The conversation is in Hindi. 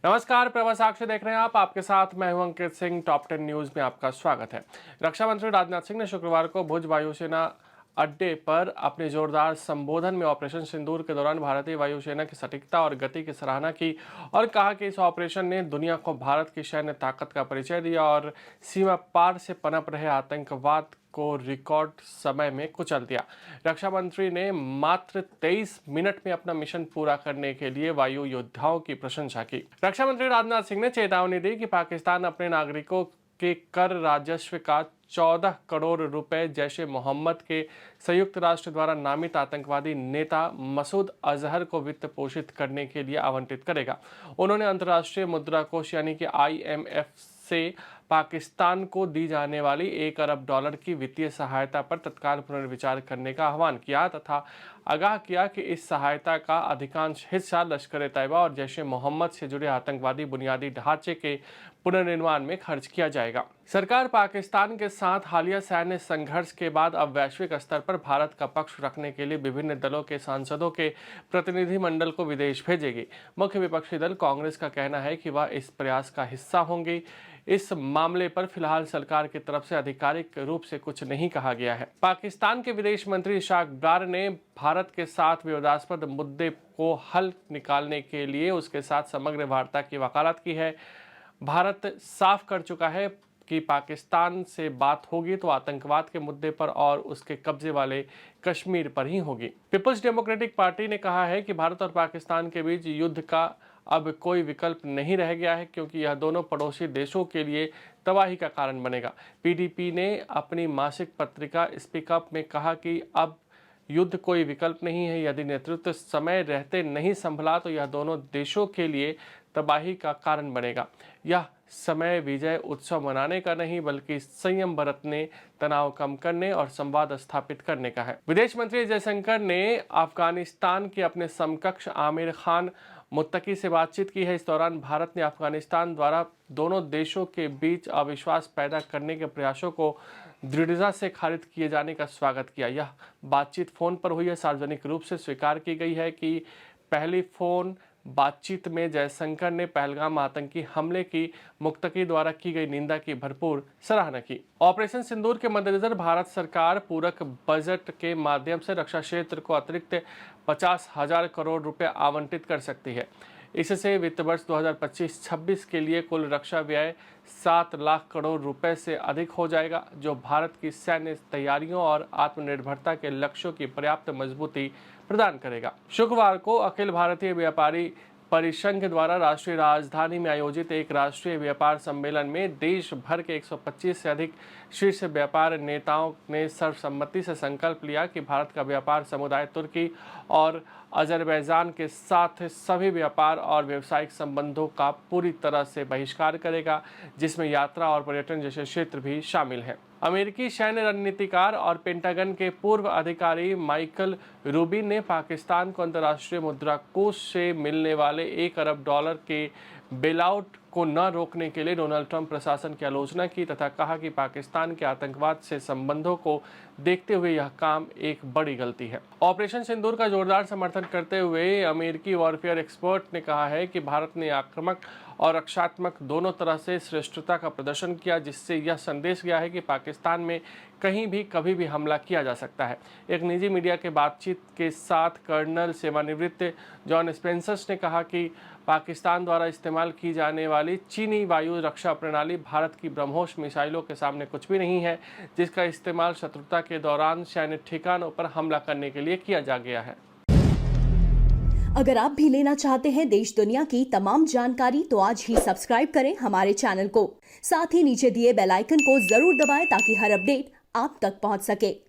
नमस्कार, प्रभा साक्षी देख रहे हैं आप। आपके साथ मैं हूं अंकित सिंह। टॉप 10 न्यूज में आपका स्वागत है। रक्षा मंत्री राजनाथ सिंह ने शुक्रवार को भुज वायुसेना अड्डे पर अपने जोरदार संबोधन में ऑपरेशन सिंदूर के दौरान भारतीय वायुसेना की सटीकता और गति की सराहना की और कहा कि इस ऑपरेशन ने दुनिया को भारत की सैन्य ताकत का परिचय दिया और सीमा पार से पनप रहे आतंकवाद को रिकॉर्ड समय में कुचल दिया। रक्षा मंत्री ने मात्र 23 मिनट में अपना मिशन पूरा करने के लिए वायु योद्धाओं की प्रशंसा की। रक्षा मंत्री राजनाथ सिंह ने चेतावनी दी कि पाकिस्तान अपने नागरिकों के कर राजस्व का 14 करोड़ रुपए जैश ए मोहम्मद के संयुक्त राष्ट्र द्वारा नामित आतंकवादी नेता मसूद अजहर को वित्त पोषित करने के लिए आवंटित करेगा। उन्होंने अंतर्राष्ट्रीय मुद्रा कोष यानी कि IMF से पाकिस्तान को दी जाने वाली $1 अरब की वित्तीय सहायता पर तत्काल पुनर्विचार करने का आह्वान किया तथा आगाह किया कि इस सहायता का अधिकांश हिस्सा लश्कर ए तैयबा और जैश ए मोहम्मद से जुड़े आतंकवादी बुनियादी ढांचे के पुनर्निर्माण में खर्च किया जाएगा। सरकार पाकिस्तान के साथ हालिया सैन्य संघर्ष के बाद अब वैश्विक स्तर पर भारत का पक्ष रखने के लिए विभिन्न दलों के सांसदों के प्रतिनिधिमंडल को विदेश भेजेगी। मुख्य विपक्षी दल कांग्रेस का कहना है कि वह इस प्रयास का हिस्सा होंगी। इस मामले पर फिलहाल सरकार की तरफ से आधिकारिक रूप से कुछ नहीं कहा गया है। पाकिस्तान के विदेश मंत्री इशाक डार ने भारत के साथ विवादास्पद मुद्दे को हल निकालने के लिए उसके साथ समग्र वार्ता की वकालत की है। भारत साफ कर चुका है कि पाकिस्तान से बात होगी तो आतंकवाद के मुद्दे पर और उसके कब्जे वाले कश्मीर पर ही होगी। पीपल्स डेमोक्रेटिक पार्टी ने कहा है कि भारत और पाकिस्तान के बीच युद्ध का अब कोई विकल्प नहीं रह गया है क्योंकि यह दोनों पड़ोसी देशों के लिए तबाही का कारण बनेगा। PDP ने अपनी मासिक पत्रिका स्पीक अप में कहा कि अब युद्ध कोई विकल्प नहीं है। यदि नेतृत्व समय रहते नहीं संभला तो यह दोनों देशों के लिए तबाही का कारण बनेगा। यह समय विजय उत्सव मनाने का नहीं बल्कि संयम बरतने, तनाव कम करने और संवाद स्थापित करने का है। विदेश मंत्री जयशंकर ने अफगानिस्तान के अपने समकक्ष आमिर खान मुत्तकी से बातचीत की है। इस दौरान भारत ने अफगानिस्तान द्वारा दोनों देशों के बीच अविश्वास पैदा करने के प्रयासों को दृढ़ता से खारिज किए जाने का स्वागत किया। यह बातचीत फोन पर हुई है। सार्वजनिक रूप से स्वीकार की गई है कि पहली फोन बातचीत में जयशंकर ने पहलगाम आतंकी हमले की मुत्तकी द्वारा की गई निंदा की भरपूर सराहना की। ऑपरेशन सिंदूर के मद्देनजर भारत सरकार पूरक बजट के माध्यम से रक्षा क्षेत्र को अतिरिक्त 50,000 करोड़ रुपए आवंटित कर सकती है। इससे वित्त वर्ष 2025-26 के लिए कुल रक्षा व्यय 7 लाख करोड़ रुपए से अधिक हो जाएगा, जो भारत की सैन्य तैयारियों और आत्मनिर्भरता के लक्ष्यों की पर्याप्त मजबूती प्रदान करेगा। शुक्रवार को अखिल भारतीय व्यापारी परिसंघ द्वारा राष्ट्रीय राजधानी में आयोजित एक राष्ट्रीय व्यापार सम्मेलन में देश भर के 125 से अधिक शीर्ष व्यापार नेताओं ने सर्वसम्मति से संकल्प लिया कि भारत का व्यापार समुदाय तुर्की और अजरबैजान के साथ सभी व्यापार और व्यावसायिक संबंधों का पूरी तरह से बहिष्कार करेगा, जिसमें यात्रा और पर्यटन जैसे क्षेत्र भी शामिल हैं। अमेरिकी सैन्य रणनीतिकार और पेंटागन के पूर्व अधिकारी माइकल रूबिन ने पाकिस्तान को अंतर्राष्ट्रीय मुद्रा कोष से मिलने वाले $1 अरब के बेलआउट को न रोकने के लिए डोनाल्ड ट्रंप प्रशासन की आलोचना की तथा कहा कि पाकिस्तान के आतंकवाद से संबंधों को देखते हुए यह काम एक बड़ी गलती है। ऑपरेशन सिंदूर का जोरदार समर्थन करते हुए अमेरिकी वॉरफेयर एक्सपर्ट ने कहा है कि भारत ने आक्रामक और रक्षात्मक दोनों तरह से श्रेष्ठता का प्रदर्शन किया, जिससे यह संदेश गया है कि पाकिस्तान में कहीं भी कभी भी हमला किया जा सकता है। एक निजी मीडिया के बातचीत के साथ कर्नल सेवानिवृत्त जॉन स्पेंसर्स ने कहा कि पाकिस्तान द्वारा इस्तेमाल की जाने वाली चीनी वायु रक्षा प्रणाली भारत की ब्रह्मोस मिसाइलों के सामने कुछ भी नहीं है, जिसका इस्तेमाल शत्रुता के दौरान सैन्य ठिकानों पर हमला करने के लिए किया जा गया है। अगर आप भी लेना चाहते हैं देश दुनिया की तमाम जानकारी तो आज ही सब्सक्राइब करें हमारे चैनल को। साथ ही नीचे दिए बेल आइकन को जरूर दबाएं ताकि हर अपडेट आप तक पहुंच सके।